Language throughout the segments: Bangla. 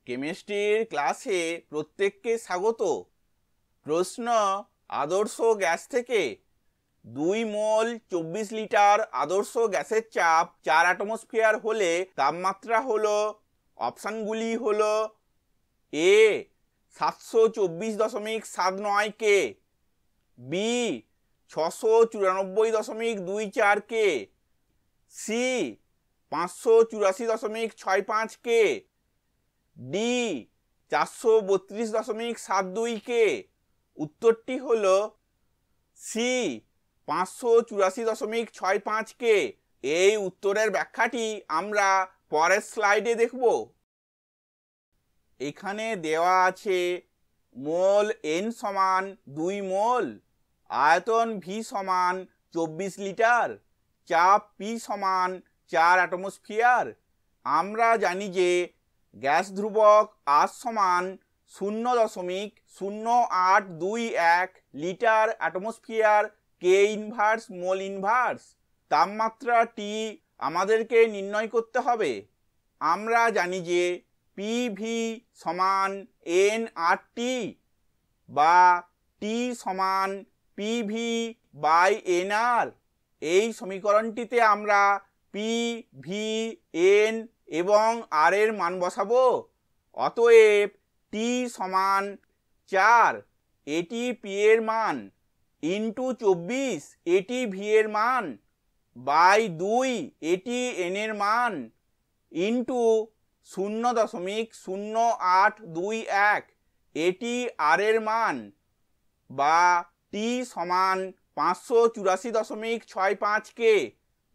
কেমিস্ট্রির ক্লাসে প্রত্যেককে স্বাগত। প্রশ্ন, আদর্শ গ্যাস থেকে 2 মোল 24 লিটার আদর্শ গ্যাসের চাপ 4 অ্যাটমসফিয়ার হলে তাপমাত্রা হলো, অপশানগুলি হলো: এ 724.79 কে, বি 694.24 কে, সি 584.65 কে, ডি 432.72 কে। উত্তরটি হলো সি 584.65 কে। এই উত্তরের ব্যাখ্যাটি আমরা পরের স্লাইডে দেখব। এখানে দেওয়া আছে মোল এন সমান 2 মোল, আয়তন ভি সমান 24 লিটার, চাপ পি সমান 4 অ্যাটমসফিয়ার। আমরা জানি যে গ্যাস ধ্রুবক আর সমান 0.0821 লিটার অ্যাটমসফিয়ার কে ইনভার্স মোল ইনভার্স। তাপমাত্রা টি আমাদেরকে নির্ণয় করতে হবে। আমরা জানি যে পিভি সমান এন আর টি, বা টি সমান পিভি বাই এন আর। এই সমীকরণটিতে আমরা পি, ভি, এন এবং আর এর মান বসাবো। অতএব টি সমান 4, এটি পি এর মান, ইন্টু 24, এটি ভি এর মান, বাই 2, এটি এন এর মান, ইন্টু 0.0821, এটি আর এর মান, বা টি সমান 584.65 কে।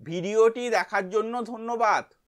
ভিডিওটি দেখার জন্য ধন্যবাদ।